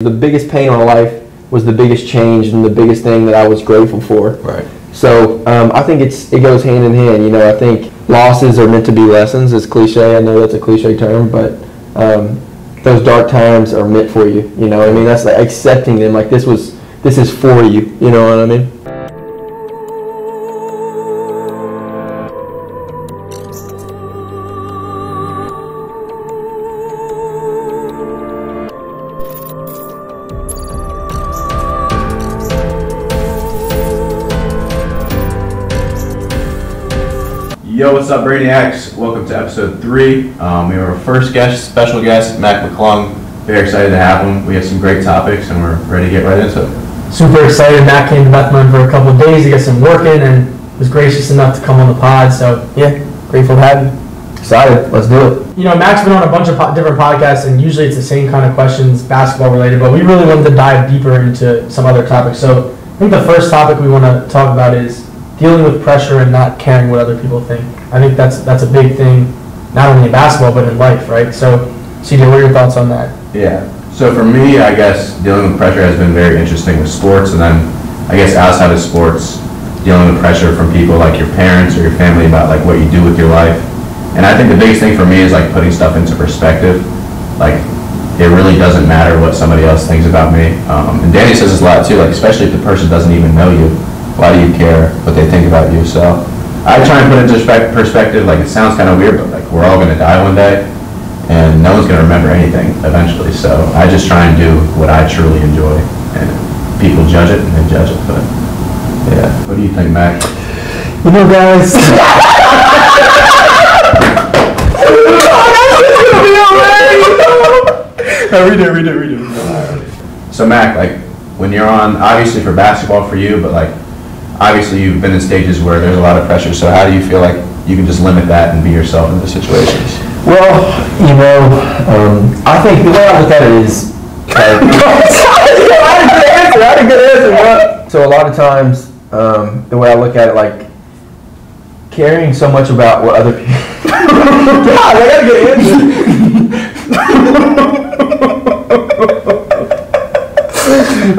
The biggest pain in my life was the biggest change and the biggest thing that I was grateful for. Right. So I think it goes hand in hand. You know, I think losses are meant to be lessons. It's cliche. I know that's a cliche term, but those dark times are meant for you. You know what I mean? That's like accepting them. Like this is for you. You know what I mean? Yo, what's up, Brainiacs? Welcome to episode 3. We have our first guest, special guest, McClung. Very excited to have him. We have some great topics, and we're ready to get right into it. Super excited. Matt came to Bethlehem for a couple of days to get some work in, and was gracious enough to come on the pod. So yeah, grateful to have you. Excited. Let's do it. You know, Matt's been on a bunch of different podcasts, and usually it's the same kind of questions, basketball related. But we really wanted to dive deeper into some other topics. So I think the first topic we want to talk about is dealing with pressure and not caring what other people think. I think that's a big thing, not only in basketball but in life, right? So, CJ, what are your thoughts on that? Yeah. So for me, I guess dealing with pressure has been very interesting with sports, and then I guess outside of sports, dealing with pressure from people like your parents or your family about like what you do with your life. And I think the biggest thing for me is like putting stuff into perspective. Like it really doesn't matter what somebody else thinks about me. And Danny says this a lot too, like especially if the person doesn't even know you. Why do you care what they think about you? So I try and put it into perspective. Like it sounds kind of weird, but like we're all going to die one day, and no one's going to remember anything eventually. So I just try and do what I truly enjoy, and people judge it and they judge it. But yeah, what do you think, Mac? You know, guys. Redo. So Mac, like when you're on, obviously for basketball for you, but like obviously you've been in stages where there's a lot of pressure. So how do you feel like you can just limit that and be yourself in the situations? Well, you know, I think the way I look at it is. I had a good answer. So a lot of times, the way I look at it, like caring so much about what other people. God, I got a good answer.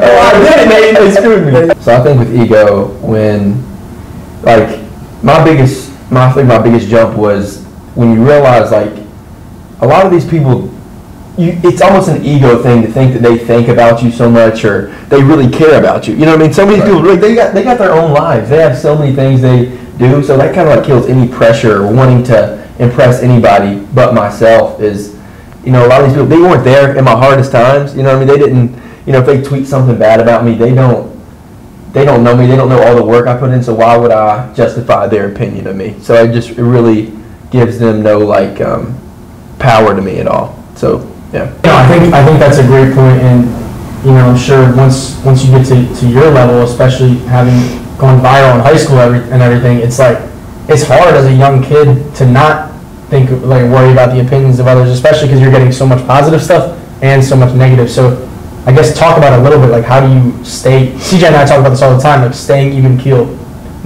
I did it, Nate. They screwed me. So I think with ego, when like my biggest jump was when you realize like a lot of these people, it's almost an ego thing to think that they think about you so much or they really care about you. You know what I mean? So many people really they got their own lives. They have so many things they do. So that kind of like kills any pressure or wanting to impress anybody but myself. Is, you know, a lot of these people, they weren't there in my hardest times. You know what I mean? They didn't. You know, if they tweet something bad about me, they don't know me. They don't know all the work I put in. So why would I justify their opinion of me? So it really gives them no like power to me at all. So yeah. No, I think that's a great point, and you know, I'm sure once you get to your level, especially having gone viral in high school and everything, it's like it's hard as a young kid to not worry about the opinions of others, especially because you're getting so much positive stuff and so much negative. So I guess talk about a little bit, like how do you stay, CJ and I talk about this all the time, like staying even keeled,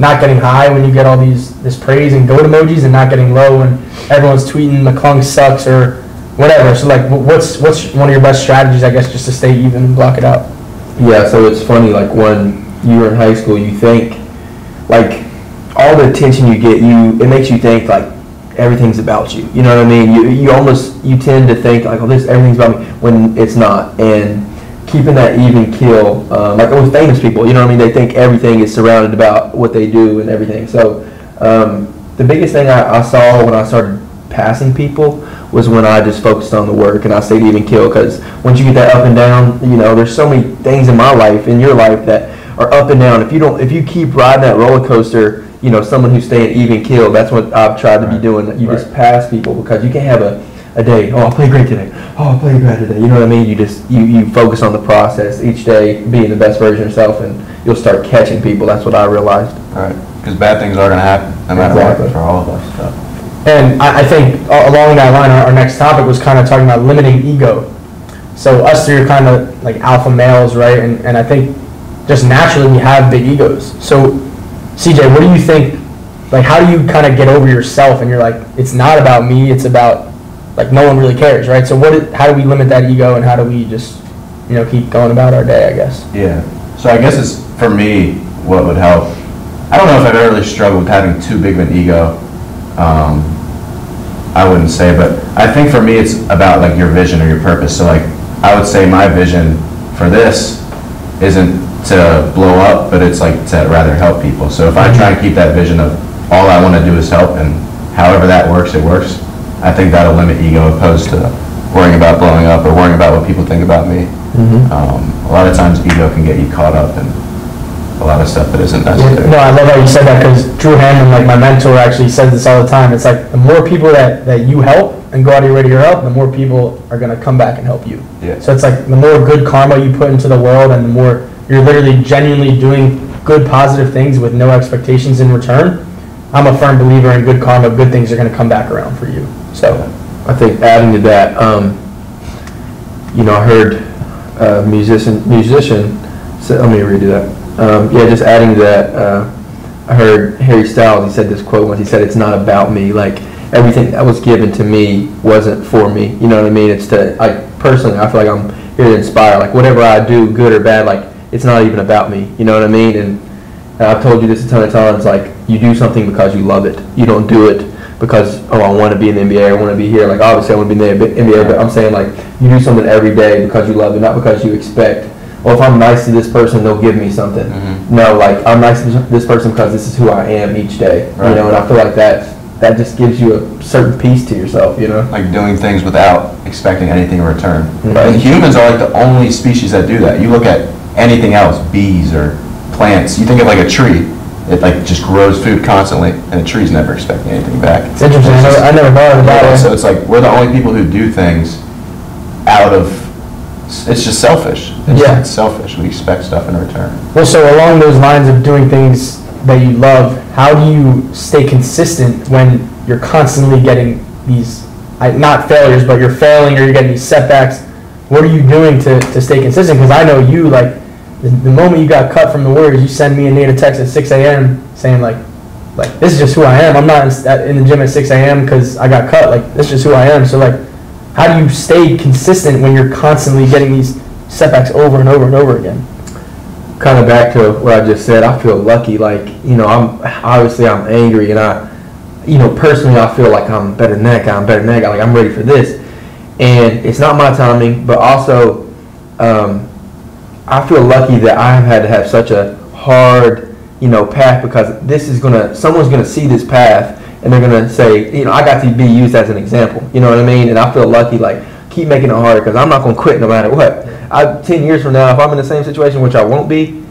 not getting high when you get all this praise and goat emojis and not getting low when everyone's tweeting McClung sucks or whatever. So like what's one of your best strategies, I guess, just to stay even and block it out? Yeah, so it's funny, like when you were in high school, you think like all the attention you get, it makes you think like everything's about you. You know what I mean? You tend to think like, oh, everything's about me when it's not. And keeping that even keel, like with famous people, you know what I mean? They think everything is surrounded about what they do and everything. So the biggest thing I saw when I started passing people was when I just focused on the work and I stayed even keel, because once you get that up and down, you know, there's so many things in my life, in your life, that are up and down. If you keep riding that roller coaster, you know, someone who's staying even keel, that's what I've tried to be doing. You just pass people, because you can't have a day, oh, I played great today. Oh, I played bad today. You know what I mean? You focus on the process each day, being the best version of yourself, and you'll start catching people. That's what I realized. All right, because bad things are going to happen, no matter what, for all of us. So. And I think along that line, our next topic was kind of talking about limiting ego. So us three are kind of like alpha males, right? And I think just naturally we have big egos. So CJ, what do you think? Like, how do you kind of get over yourself and you're like, it's not about me, it's about like no one really cares, right? So how do we limit that ego, and how do we just keep going about our day, I guess. Yeah. So I guess it's, for me, what would help. I don't know if I've ever really struggled with having too big of an ego. I wouldn't say, but I think for me it's about like your vision or your purpose. So like I would say my vision for this isn't to blow up, but it's like to rather help people. So if I try and keep that vision of all I want to do is help, and however that works, it works, I think that'll limit ego opposed to worrying about blowing up or worrying about what people think about me. A lot of times ego can get you caught up in a lot of stuff that isn't necessary. No, I love how you said that, because Drew Hammond, like my mentor, actually says this all the time. It's like the more people that you help and go out of your way to help, the more people are going to come back and help you. Yeah. So it's like the more good karma you put into the world, and the more you're literally genuinely doing good, positive things with no expectations in return. I'm a firm believer in good karma. Good things are going to come back around for you. So I think adding to that, I heard a musician say, let me redo that. Just adding to that, I heard Harry Styles, he said this quote once, he said, "It's not about me." Like, everything that was given to me wasn't for me, you know what I mean? It's to, like, personally, I feel like I'm here to inspire, like, whatever I do, good or bad, like, it's not even about me, you know what I mean? And I've told you this a ton of times, like, you do something because you love it. You don't do it because, oh, I want to be in the NBA, I want to be here. Like, obviously I want to be in the NBA, but I'm saying, like, you do something every day because you love it, not because you expect, well, if I'm nice to this person, they'll give me something. No, like, I'm nice to this person because this is who I am each day, you know, and I feel like that just gives you a certain peace to yourself, you know? Like doing things without expecting anything in return. And humans are like the only species that do that. You look at anything else, bees or plants, you think of like a tree, it like just grows food constantly, and a tree's never expecting anything back. It's interesting. I never thought of that. So it's like we're the only people who do things out of, it's just selfish. It's selfish. We expect stuff in return. Well, so along those lines of doing things that you love, how do you stay consistent when you're constantly getting these, not failures, but you're failing or you're getting these setbacks? What are you doing to stay consistent? Because I know you, like, the moment you got cut from the Warriors, you send me and Nate a text at 6 a.m. saying, like this is just who I am. I'm not in the gym at 6 a.m. because I got cut. Like, this is just who I am. So, like, how do you stay consistent when you're constantly getting these setbacks over and over and over again? Kind of back to what I just said, I feel lucky. Like, I'm angry, and personally, I feel like I'm better than that guy. Like, I'm ready for this. And it's not my timing, but also, I feel lucky that I've had to have such a hard, path, because someone's gonna see this path, and they're gonna say, I got to be used as an example. You know what I mean? And I feel lucky, like, keep making it harder, because I'm not gonna quit no matter what. 10 years from now, if I'm in the same situation, which I won't be,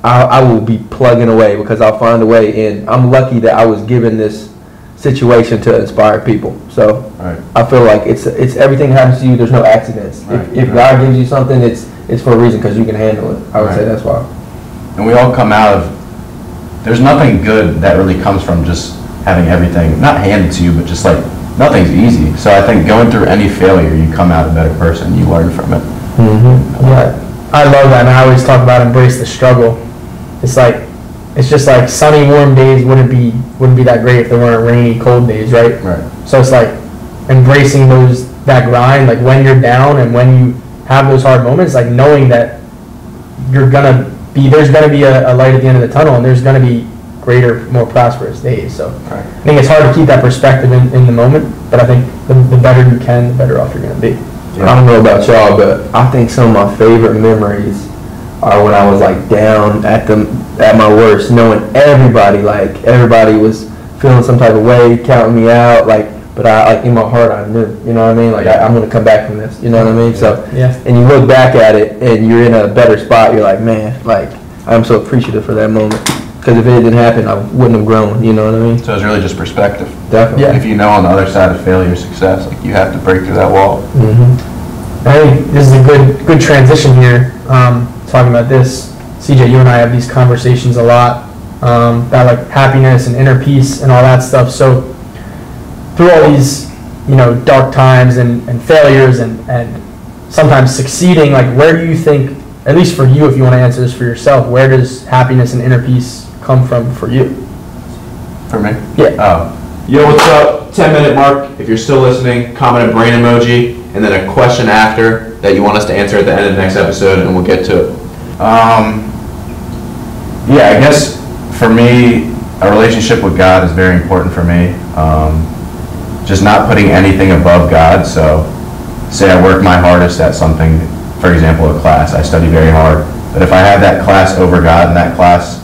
I will be plugging away, because I'll find a way. And I'm lucky that I was given this situation to inspire people. So I feel like it's everything that happens to you, there's no accidents. If God gives you something, it's for a reason, because you can handle it. I would say that's why. And we all come out of, there's nothing good that really comes from just having everything, not handed to you, but just like, nothing's easy. So I think going through any failure, you come out a better person, you learn from it. Yeah, I love that, and I always talk about embrace the struggle. It's just like sunny, warm days wouldn't be that great if there weren't rainy, cold days, right? So it's like embracing that grind, like when you're down and when you have those hard moments, like knowing that there's gonna be a light at the end of the tunnel, and there's gonna be greater, more prosperous days. So I think it's hard to keep that perspective in the moment, but I think the better you can, the better off you're gonna be. I don't know about y'all, but I think some of my favorite memories are when I was like down at my worst, knowing everybody was feeling some type of way, counting me out, but I, like, in my heart, I knew, you know what I mean? Like, I'm going to come back from this, you know what I mean? So, and you look back at it and you're in a better spot, you're like, man, like, I'm so appreciative for that moment. Because if it didn't happen, I wouldn't have grown, you know what I mean? So it's really just perspective. Definitely. If you know on the other side of failure or success, like, you have to break through that wall. I think this is a good transition here, talking about this. CJ, you and I have these conversations a lot about like happiness and inner peace and all that stuff. So through all these, dark times and failures and sometimes succeeding, like, where do you think, at least for you, if you want to answer this for yourself, where does happiness and inner peace come from for you? For me? Yeah. Yo, what's up? 10-minute mark. If you're still listening, comment a brain emoji and then a question after. that you want us to answer at the end of the next episode, and we'll get to it. Yeah, I guess for me, a relationship with God is very important for me. Just not putting anything above God. So say I work my hardest at something, for example, a class. I study very hard. But if I have that class over God in that class,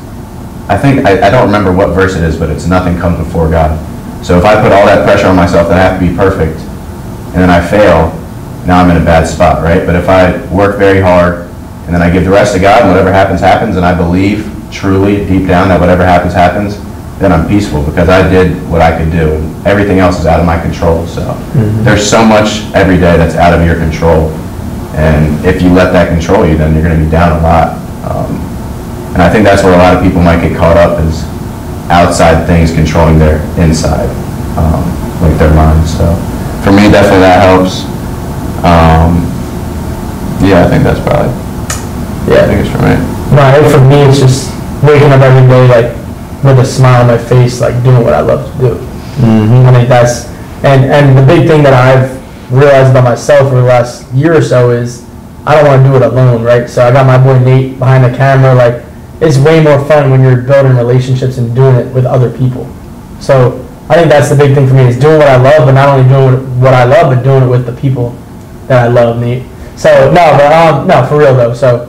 I think, I don't remember what verse it is, but it's nothing comes before God. So if I put all that pressure on myself that I have to be perfect, and then I fail, now I'm in a bad spot, right? But if I work very hard, and then I give the rest to God, and whatever happens, happens, and I believe truly, deep down, that whatever happens, happens, then I'm peaceful because I did what I could do, and everything else is out of my control. So there's so much every day that's out of your control, and if you let that control you, then you're going to be down a lot. And I think that's where a lot of people might get caught up, is outside things controlling their inside, like their minds. So for me, definitely that helps. Yeah, I think that's probably the biggest for me. No, I think for me, it's just waking up every day like with a smile on my face, like doing what I love to do. I think that's, and the big thing that I've realized about myself over the last year or so is I don't want to do it alone, right? So I got my boy Nate behind the camera. Like, it's way more fun when you're building relationships and doing it with other people. So I think that's the big thing for me, is doing what I love, but not only doing what I love, but doing it with the people that I love, Nate. So no, for real though. So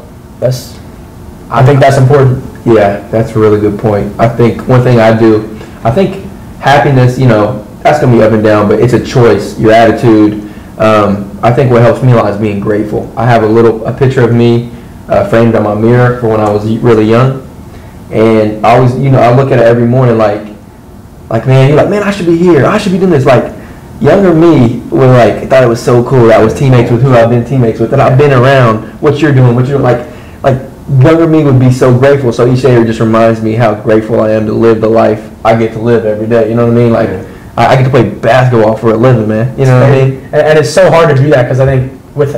I think that's important. Yeah, that's a really good point. I think one thing I do, I think happiness, that's going to be up and down, but it's a choice, your attitude. I think what helps me a lot is being grateful. I have a picture of me framed on my mirror for when I was really young. And I always, I look at it every morning like, man, you're like, man, I should be here. I should be doing this. Like, younger me thought it was so cool that I was teammates with who I've been teammates with, that I've been around, what you're doing, like younger me would be so grateful. So each day it just reminds me how grateful I am to live the life I get to live every day. You know what I mean? Like, I get to play basketball for a living, man. You know what I mean? And it's so hard to do that because I think with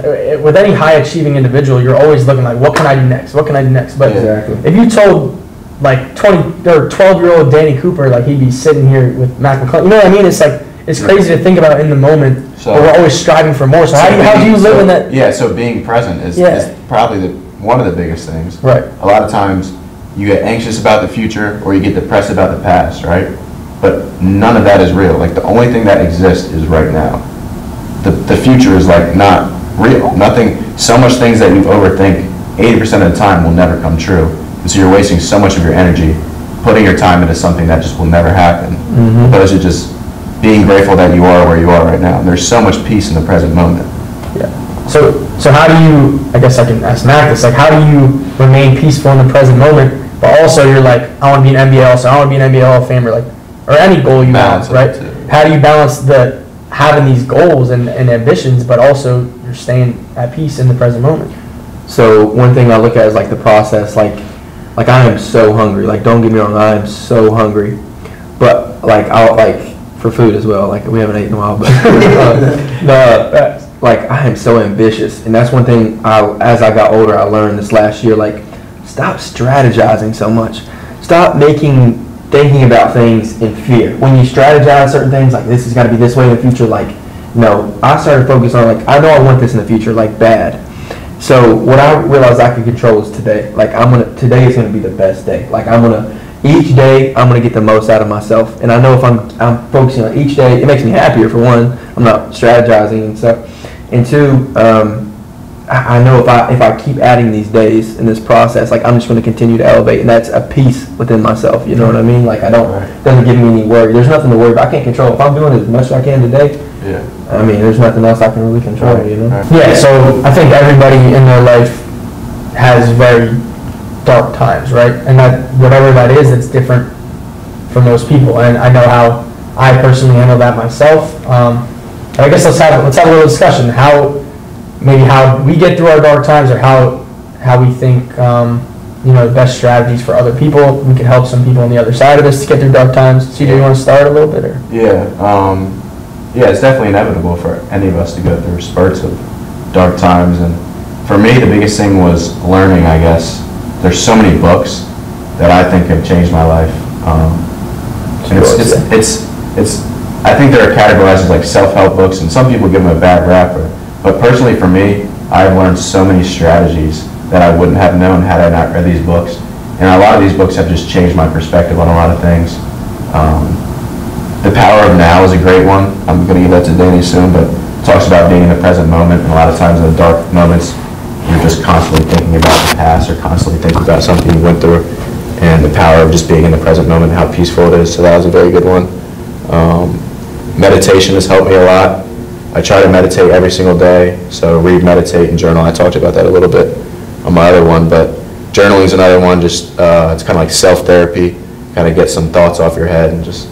any high achieving individual, you're always looking like, what can I do next? What can I do next? But if you told like 20 or 12-year-old Danny Cooper, like, he'd be sitting here with McClung, you know what I mean? It's like, it's crazy to think about in the moment, but we're always striving for more. So how do you live in that? Yeah, so being present is probably one of the biggest things. Right. A lot of times you get anxious about the future or you get depressed about the past, right? But none of that is real. Like, the only thing that exists is right now. The future is like not real. Nothing, so much things that you overthink 80% of the time will never come true. And so you're wasting so much of your energy putting your time into something that just will never happen. Opposed to just being grateful that you are where you are right now. And there's so much peace in the present moment. Yeah. So how do you, I guess I can ask Mac this, like, how do you remain peaceful in the present moment, but also you're like, I want to be an NBA also, I want to be an NBA Hall of Famer, or any goal you have, right? How do you balance having these goals and ambitions, but also you're staying at peace in the present moment? So one thing I look at is like the process, like I am so hungry. Like, don't get me wrong, I am so hungry, but like for food as well. Like, we haven't eaten in a while, but like, I am so ambitious, and that's one thing as I got older I learned this last year. Like, stop strategizing so much. Stop thinking about things in fear. When you strategize certain things, like, this has got to be this way in the future, like, no. I started focusing on, like, I know I want this in the future, like, bad. So what I realized I could control is today. Like, today is gonna be the best day. Like, each day I'm gonna get the most out of myself. And I know if I'm focusing on each day, it makes me happier. For one, I'm not strategizing and stuff. And two, I know if I keep adding these days in this process, like, I'm just going to continue to elevate, and that's a peace within myself. You know what I mean? Like, it doesn't give me any worry. There's nothing to worry about. I can't control. If I'm doing as much as I can today, I mean, there's nothing else I can really control. You know? Yeah. So I think everybody in their life has very dark times, right? And that whatever that is, it's different for most people. And I know how I personally handle that myself. I guess let's have a little discussion. How we get through our dark times, or how we think the best strategies for other people. We can help some people on the other side of this to get through dark times. CJ, you want to start a little bit? Or? Yeah, it's definitely inevitable for any of us to go through spurts of dark times. And for me, the biggest thing was learning, I guess. There's so many books that I think have changed my life. I think they're categorized as like self-help books, and some people give them a bad rap. But personally, for me, I've learned so many strategies that I wouldn't have known had I not read these books. And a lot of these books have just changed my perspective on a lot of things. The Power of Now is a great one. I'm going to give that to Danny soon, but it talks about being in the present moment. And a lot of times in the dark moments, you're just constantly thinking about the past or constantly thinking about something you went through, and the power of just being in the present moment, how peaceful it is. So that was a very good one. Meditation has helped me a lot. I try to meditate every single day, so read, meditate, and journal. I talked about that a little bit on my other one, but journaling is another one. Just it's kind of like self-therapy, kind of get some thoughts off your head and just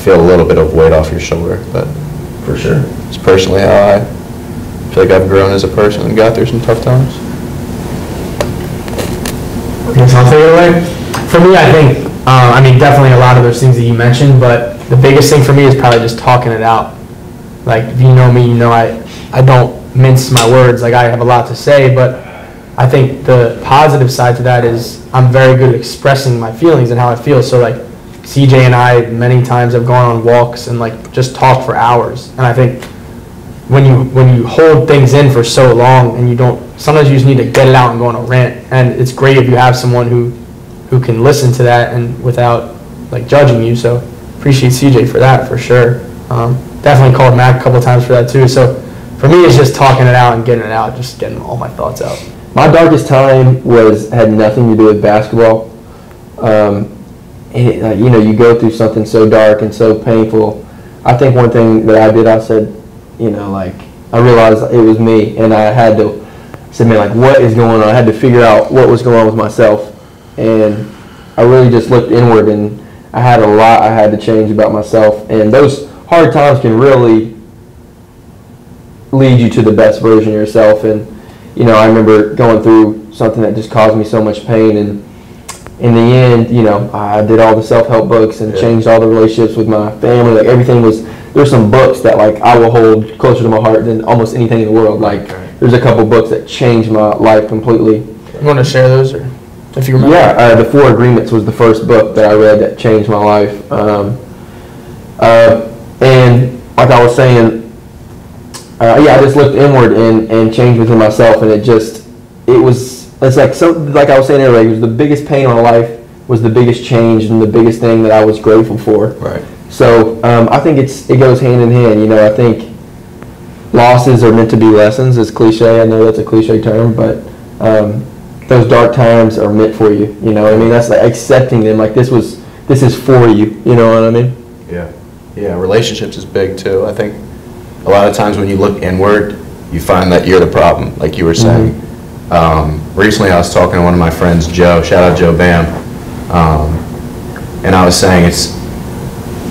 feel a little bit of weight off your shoulder. But For sure. it's personally how I feel like I've grown as a person and got through some tough times. Guess I'll take it away. For me, I think, definitely a lot of those things that you mentioned, but the biggest thing for me is probably just talking it out. Like, if you know me, you know I don't mince my words. Like, I have a lot to say, but I think the positive side to that is I'm very good at expressing my feelings and how I feel. So, like, CJ and I many times have gone on walks and, like, just talked for hours. And I think when you hold things in for so long and you don't, sometimes you just need to get it out and go on a rant. And it's great if you have someone who can listen to that and without, like, judging you. So appreciate CJ for that, for sure. Definitely called Mac a couple times for that too. So for me, it's just talking it out and getting it out, just getting all my thoughts out. My darkest time had nothing to do with basketball. You go through something so dark and so painful. I think one thing that I did, I said, I realized it was me, and I had to say, man, like, what is going on? I had to figure out what was going on with myself, and I really just looked inward, and I had a lot I had to change about myself, and those hard times can really lead you to the best version of yourself. And I remember going through something that just caused me so much pain, and in the end, I did all the self-help books and changed all the relationships with my family. Like, everything was, there's some books that, like, I will hold closer to my heart than almost anything in the world. Like, there's a couple books that changed my life completely. You want to share those, or if you remember? Yeah, The 4 Agreements was the first book that I read that changed my life. And like I was saying, I just looked inward and changed within myself, and it's like I was saying earlier, it was the biggest pain in my life, was the biggest change and the biggest thing that I was grateful for. Right. So I think it goes hand in hand. I think losses are meant to be lessons. It's cliche. I know that's a cliche term, but those dark times are meant for you. That's like accepting them. Like, this is for you. You know what I mean? Yeah, relationships is big too. I think a lot of times when you look inward, you find that you're the problem, like you were saying. Recently I was talking to one of my friends, Joe, shout out Joe Bam, and I was saying it's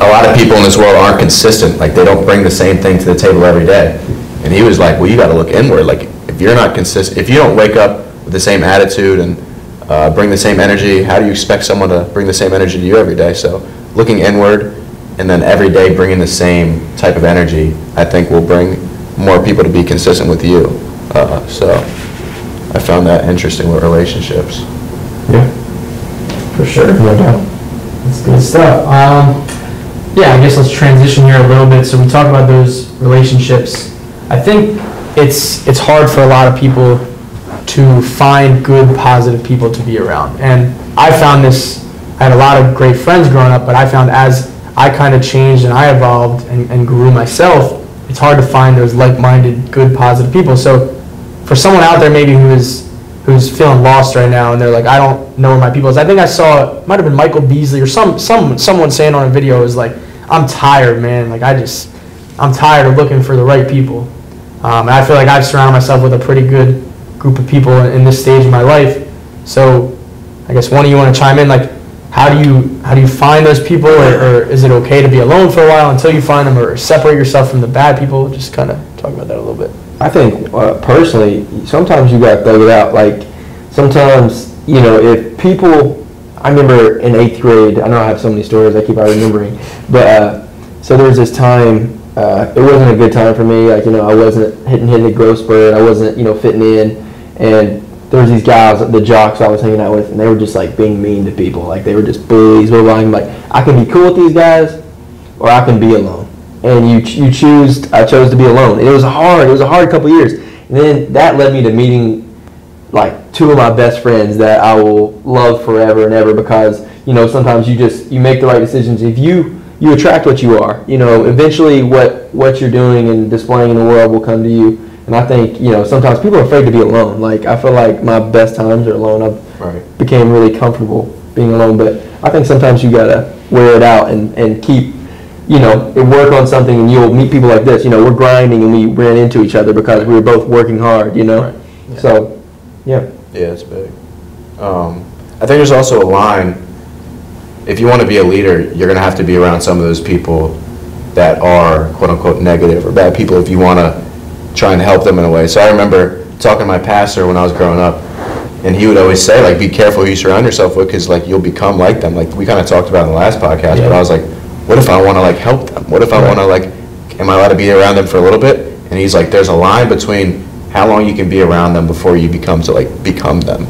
a lot of people in this world aren't consistent. Like, they don't bring the same thing to the table every day. And he was like, well, you got to look inward. Like, if you're not consistent, if you don't wake up with the same attitude and bring the same energy, how do you expect someone to bring the same energy to you every day? So looking inward and then every day bringing the same type of energy, I think will bring more people to be consistent with you. So I found that interesting with relationships. Yeah, for sure. No doubt. That's good stuff. I guess let's transition here a little bit. So we talk about those relationships. I think it's hard for a lot of people to find good, positive people to be around. And I found this, I had a lot of great friends growing up, but I found as I kind of changed and I evolved and grew myself, it's hard to find those like-minded, good, positive people. So for someone out there maybe who's feeling lost right now and they're like, I don't know where my people is. I think I saw, it might have been Michael Beasley or someone saying on a video is like, I'm tired, man. Like, I'm tired of looking for the right people. And I feel like I've surrounded myself with a pretty good group of people in this stage of my life. So I guess one of you want to chime in, like, how do you find those people, or is it okay to be alone for a while until you find them, or separate yourself from the bad people? Just kind of talk about that a little bit. I think personally, sometimes you gotta thug it out. Like, sometimes, if people, I remember in 8th grade, I know I have so many stories I keep on remembering, but so there was this time, it wasn't a good time for me. Like, I wasn't hitting the growth spurt, I wasn't, fitting in, and there was these guys, the jocks I was hanging out with, and they were just like being mean to people. Like, they were just bullies. I'm like, I can be cool with these guys, or I can be alone. And I chose to be alone. And it was a hard couple years. And then that led me to meeting like two of my best friends that I will love forever and ever, because sometimes you make the right decisions. If you attract what you are, eventually what you're doing and displaying in the world will come to you. And I think sometimes people are afraid to be alone. Like, I feel like my best times are alone. I've became really comfortable being alone, but I think sometimes you gotta wear it out and keep and work on something, and you'll meet people like this. We're grinding and we ran into each other because we were both working hard, Yeah. So, yeah. Yeah, it's big. I think there's also a line, if you want to be a leader, you're going to have to be around some of those people that are quote-unquote negative or bad people if you want to try and help them in a way. So I remember talking to my pastor when I was growing up, and he would always say, like, be careful who you surround yourself with, because, like, you'll become like them. Like, we kind of talked about in the last podcast, but I was like, what if I want to, like, help them? What if I want to, like, am I allowed to be around them for a little bit? And he's like, there's a line between how long you can be around them before you become them.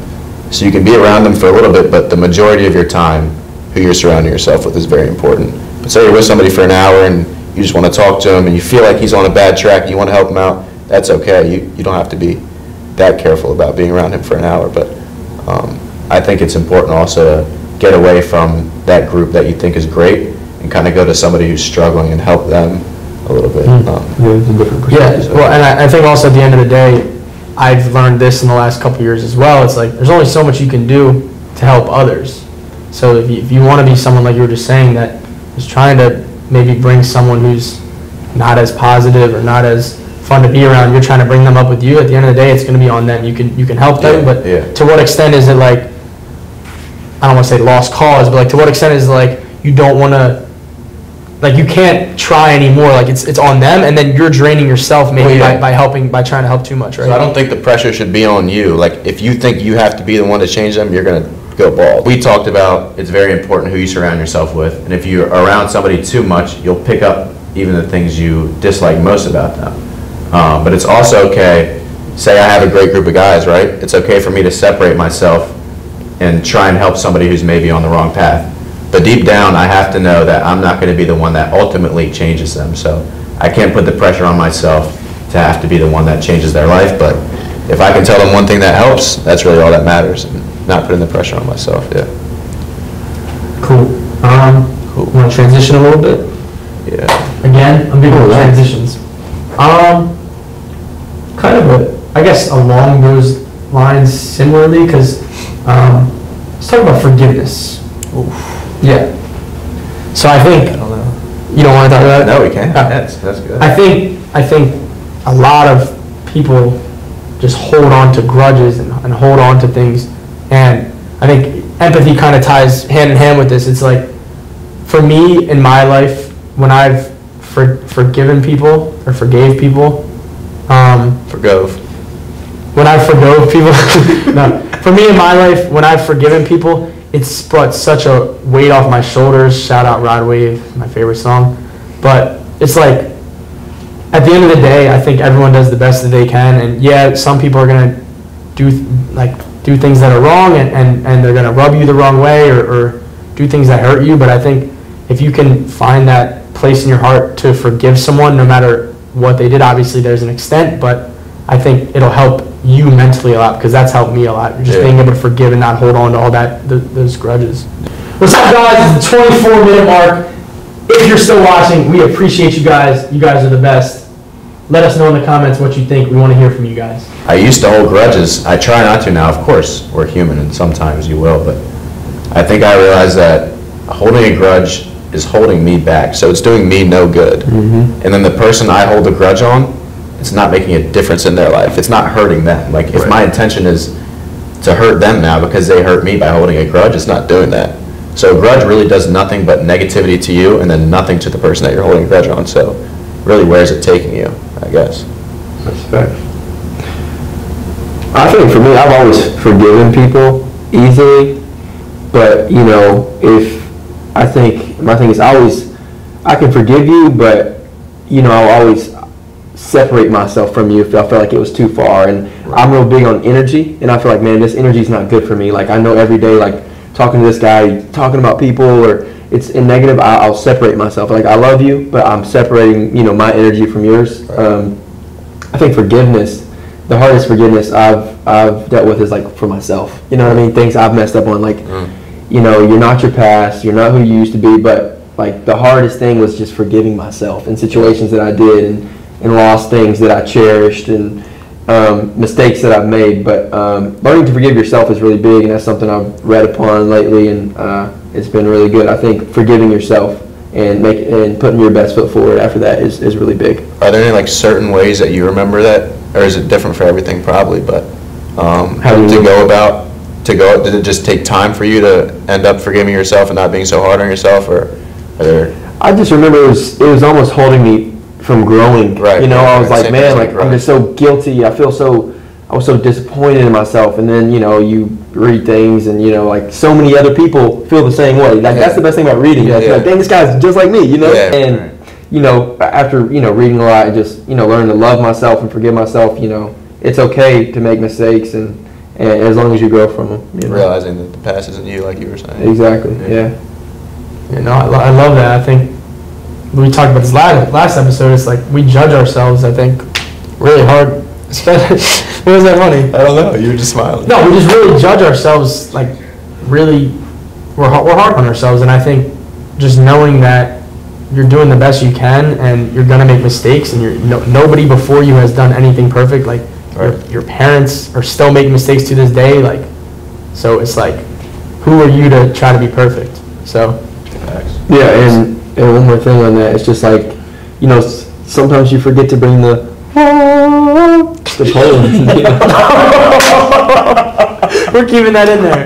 So you can be around them for a little bit, but the majority of your time, who you're surrounding yourself with is very important. But say you're with somebody for an hour and you just want to talk to him and you feel like he's on a bad track and you want to help him out, that's okay. You don't have to be that careful about being around him for an hour. But I think it's important also to get away from that group that you think is great and kind of go to somebody who's struggling and help them a little bit. It's a different perspective. Well, and I think also at the end of the day, I've learned this in the last couple of years as well. It's like there's only so much you can do to help others. So if you want to be someone, like you were just saying, that is trying to maybe bring someone who's not as positive or not as fun to be around, you're trying to bring them up with you, at the end of the day, it's going to be on them. You can help them, but to what extent is it, like, I don't want to say lost cause, but like to what extent is, like, you don't want to, like, you can't try anymore, like it's on them, and then you're draining yourself maybe by trying to help too much, right? So I don't think the pressure should be on you. Like, if you think you have to be the one to change them, you're going to go bald. We talked about it's very important who you surround yourself with, and if you're around somebody too much, you'll pick up even the things you dislike most about them. But it's also okay, say I have a great group of guys, right? It's okay for me to separate myself and try and help somebody who's maybe on the wrong path. But deep down, I have to know that I'm not going to be the one that ultimately changes them. So I can't put the pressure on myself to have to be the one that changes their life. But if I can tell them one thing that helps, that's really all that matters. And not putting the pressure on myself, Cool. Cool. Want to transition a little bit? Yeah. Again, I'm big on transitions. Kind of I guess along those lines similarly, because let's talk about forgiveness. Oof. Yeah. So I think, I don't know. You don't want to talk about it? No, we can. That's good. I think a lot of people just hold on to grudges and hold on to things, and I think empathy kind of ties hand in hand with this. It's like, for me in my life, when I've forgiven people or forgave people, when I forgave people, no, for me in my life, when I've forgiven people, it's brought such a weight off my shoulders. Shout out Rod Wave, my favorite song. But it's like, at the end of the day, I think everyone does the best that they can, and yeah, some people are gonna do things that are wrong, and they're gonna rub you the wrong way or do things that hurt you. But I think if you can find that place in your heart to forgive someone, no matter what they did, obviously there's an extent, but I think it'll help you mentally a lot, because that's helped me a lot. Just being able to forgive and not hold on to all those grudges. What's up, guys? It's the 24-minute mark. If you're still watching, we appreciate you guys. You guys are the best. Let us know in the comments what you think. We want to hear from you guys. I used to hold grudges. I try not to now. Of course, we're human, and sometimes you will, but I think I realized that holding a grudge is holding me back, so it's doing me no good. Mm-hmm. And then the person I hold a grudge on, it's not making a difference in their life. It's not hurting them. Like, if my intention is to hurt them now because they hurt me by holding a grudge, it's not doing that. So a grudge really does nothing but negativity to you, and then nothing to the person that you're holding a grudge on. So really, where is it taking you, I guess? That's fair. I think for me, I've always forgiven people easily, but I think my thing is I can forgive you, but I'll always separate myself from you if I feel like it was too far. And I'm real big on energy, and I feel like, man, this energy is not good for me. Like, I know every day, like, talking to this guy, talking about people, or it's in negative, I'll separate myself. Like, I love you, but I'm separating, my energy from yours. I think forgiveness the hardest forgiveness I've dealt with is like for myself. You know what I mean? Things I've messed up on. Like, you know, you're not your past. You're not who you used to be. But like the hardest thing was just forgiving myself in situations that I did and lost things that I cherished and mistakes that I've made. But learning to forgive yourself is really big, and that's something I've read upon lately, and it's been really good. I think forgiving yourself and putting your best foot forward after that is really big. Are there any like certain ways that you remember that, or is it different for everything probably? But did it just take time for you to end up forgiving yourself and not being so hard on yourself, or are there? I just remember it was almost holding me from growing. Right. You know, I was like, Same man, thing, like I'm just so guilty. I was so disappointed in myself. And then, you know, you read things and, you know, like so many other people feel the same way. Like that's the best thing about reading. Like, dang, this guy's just like me, you know? Yeah. And, you know, after, you know, reading a lot and just, you know, learning to love myself and forgive myself, you know, it's okay to make mistakes and as long as you grow from them. You know? Realizing that the past isn't you, like you were saying. Exactly, yeah. You know, I love that. I think we talked about this last episode. It's like we judge ourselves, I think, really hard. Especially, what was that funny? I don't know. You were just smiling. No, we just really judge ourselves. Like, really, we're hard on ourselves. And I think just knowing that you're doing the best you can, and you're gonna make mistakes, and nobody before you has done anything perfect. Like, your parents are still making mistakes to this day. Like, so it's like, who are you to try to be perfect? So. Yeah, and one more thing on that, it's just like, you know, sometimes you forget to bring the poem. You know? We're keeping that in there.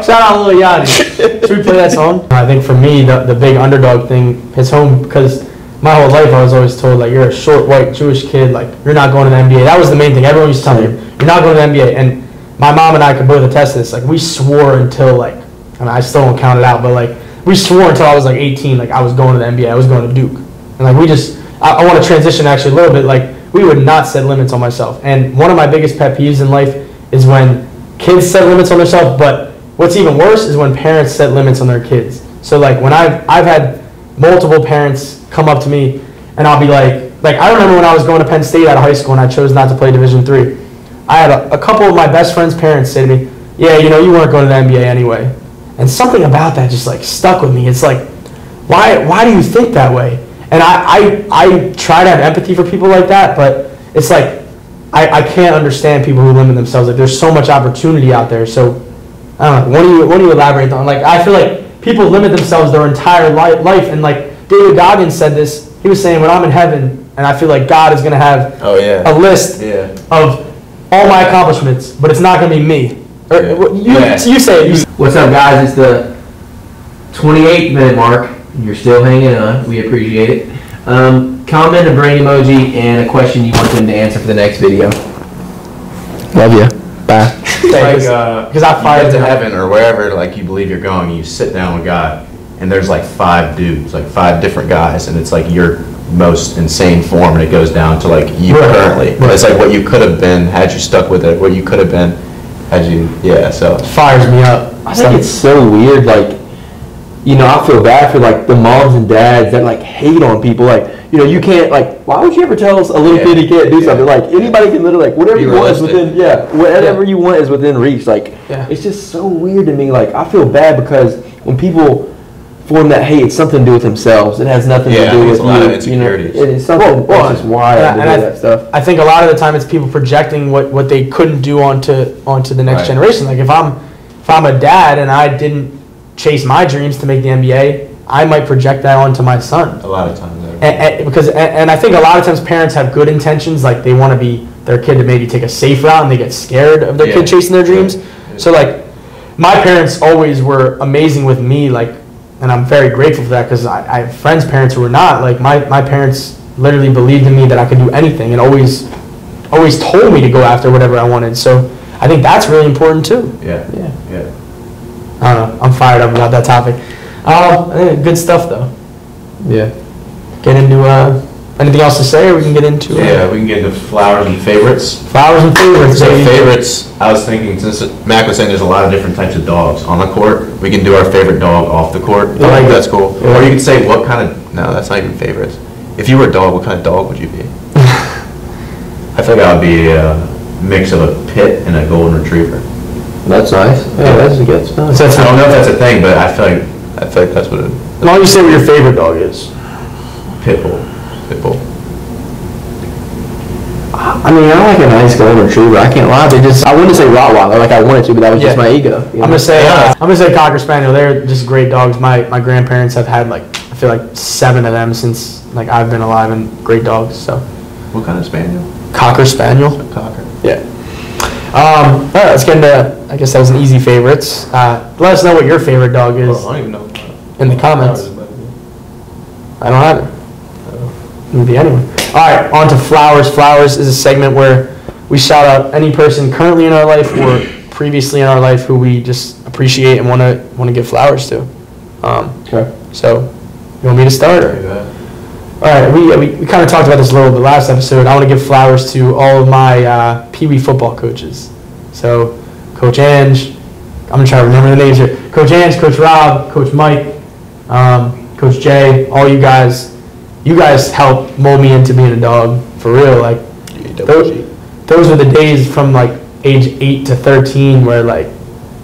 Shout out Lil Yachty. Should we play that song? I think for me, the big underdog thing hits home because my whole life I was always told, like, you're a short, white, Jewish kid, like, you're not going to the NBA. That was the main thing. Everyone used to tell me, you're not going to the NBA. And my mom and I could both attest to this. Like, we swore until, like, I mean, I still don't count it out, but, like, we swore until I was like 18, like I was going to the NBA, I was going to Duke. And like I want to transition actually a little bit, like we would not set limits on myself. And one of my biggest pet peeves in life is when kids set limits on themselves, but what's even worse is when parents set limits on their kids. So like when I've had multiple parents come up to me and I'll be like I remember when I was going to Penn State out of high school and I chose not to play Division III. I had a couple of my best friends' parents say to me, yeah, you know, you weren't going to the NBA anyway. And something about that just like stuck with me. It's like, why do you think that way? And I try to have empathy for people like that, but it's like I can't understand people who limit themselves. Like there's so much opportunity out there. So I don't know. What do you elaborate on? Like I feel like people limit themselves their entire life. And like David Goggins said this. He was saying when I'm in heaven, and I feel like God is gonna have a list of all my accomplishments, but it's not gonna be me. You say it. What's up, guys? It's the 28th minute mark. You're still hanging on. We appreciate it. Comment a brain emoji and a question you want them to answer for the next video. Love you. Bye. Because I fired to heaven or wherever like you believe you're going, you sit down with God, and there's like 5 dudes, like 5 different guys, and it's like your most insane form, and it goes down to like you currently. Right. It's like what you could have been had you stuck with it. What you could have been. So it fires me up. I think it's so weird, like, you know, I feel bad for like the moms and dads that like hate on people, like, you know, you can't, like, why would you ever tell us a little kid he can't do something? Like anybody can literally, like, whatever you want is within, whatever you want is within reach. Like, it's just so weird to me. Like, I feel bad because when people form that hate, it's something to do with themselves. It has nothing to do with you. A lot of insecurities. You know, it's something that's just wild to do that stuff. I think a lot of the time it's people projecting what they couldn't do onto the next generation. Like if I'm a dad and I didn't chase my dreams to make the NBA, I might project that onto my son. A lot of times. And I think a lot of times parents have good intentions, like they want to be their kid to maybe take a safe route and they get scared of their kid chasing their dreams. So like my parents always were amazing with me, like, and I'm very grateful for that because I have friends' parents who were not. Like my parents literally believed in me that I could do anything and always told me to go after whatever I wanted. So I think that's really important too. Yeah. I don't know. I'm fired up about that topic. I think good stuff though. Yeah. Get into anything else to say, or we can get into we can get into flowers and favorites. Flowers and favorites. So favorites, I was thinking, since Mac was saying there's a lot of different types of dogs on the court, we can do our favorite dog off the court. I think that's cool. Yeah. Or you can say what kind of, no, that's not even favorites. If you were a dog, what kind of dog would you be? I think I would be mix of a pit and a golden retriever. That's nice. Yeah, that's nice. So I don't know if that's a thing, but I feel like that's what it. as long as you say what your favorite dog is. Pit bull. Pit bull. I mean, I like a nice golden retriever. I can't lie. I wouldn't say Rottweiler like I wanted to, but that was just Yeah. my ego. You know? I'm gonna say Cocker Spaniel. They're just great dogs. My grandparents have had like I feel like 7 of them since like I've been alive, and great dogs. So What kind of spaniel? Cocker Spaniel. Cocker. Yeah. All right, let's get into. I guess that was an easy favorites. Let us know what your favorite dog is I don't even know. in the comments. I don't have it. Maybe anyone. All right, on to flowers. Flowers is a segment where we shout out any person currently in our life or previously in our life who we just appreciate and want to give flowers to. Okay. So, you want me to start? Or? All right, we kind of talked about this a little bit last episode. I want to give flowers to all of my Pee Wee football coaches. So, Coach Ange, I'm going to try to remember the names here. Coach Ange, Coach Rob, Coach Mike, Coach Jay, all you guys. You guys helped mold me into being a dog, for real. Like, those were the days from like age 8 to 13 where like,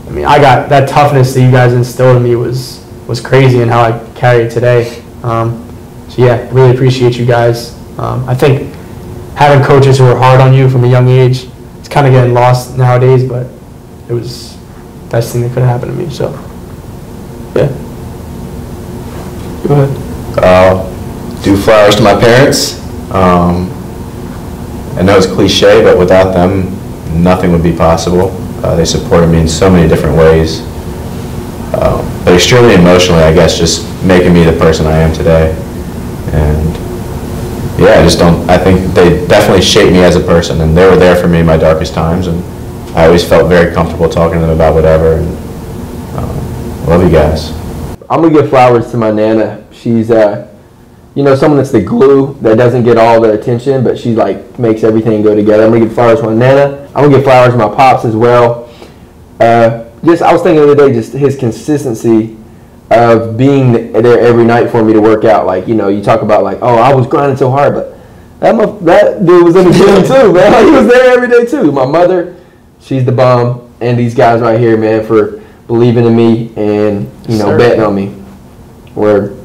I mean, I got that toughness that you guys instilled in me was crazy, and how I carry it today. So yeah, really appreciate you guys. I think having coaches who are hard on you from a young age, it's kind of getting lost nowadays, but it was the best thing that could have happened to me. So yeah, go ahead. Do flowers to my parents. I know it's cliche, but without them, nothing would be possible. They supported me in so many different ways. But extremely emotionally, I guess, just making me the person I am today. And yeah, I think they definitely shaped me as a person, and they were there for me in my darkest times, and I always felt very comfortable talking to them about whatever, and I love you guys. I'm going to give flowers to my Nana. She's, someone that's the glue that doesn't get all the attention, but she like makes everything go together. I'm going to give flowers to my Nana. I'm going to give flowers to my pops as well. I was thinking the other day, just his consistency of being there every night for me to work out. Like, you talk about like, oh, I was grinding so hard, but that dude was in the gym too, man. He was there every day too. My mother, she's the bomb, and these guys right here, man, for believing in me and, betting on me. Word.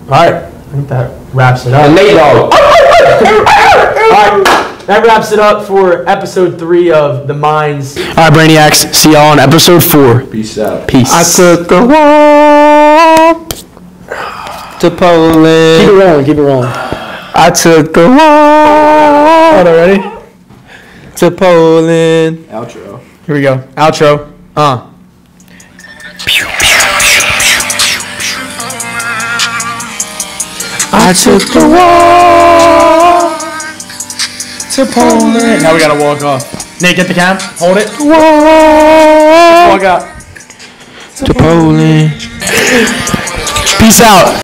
All right, I think that wraps it up. And Nate Dog. All right, that wraps it up for episode 3 of The Minds. All right, Brainiacs, see y'all on episode 4. Peace out. Peace. I took a walk to Poland. Keep it rolling. I took a walk. All right, ready? To Poland. Outro. Here we go. Outro. I took a walk to Poland. Now we gotta walk off. Nate, get the cam. Hold it. Walk Walk out. to Poland. Peace out.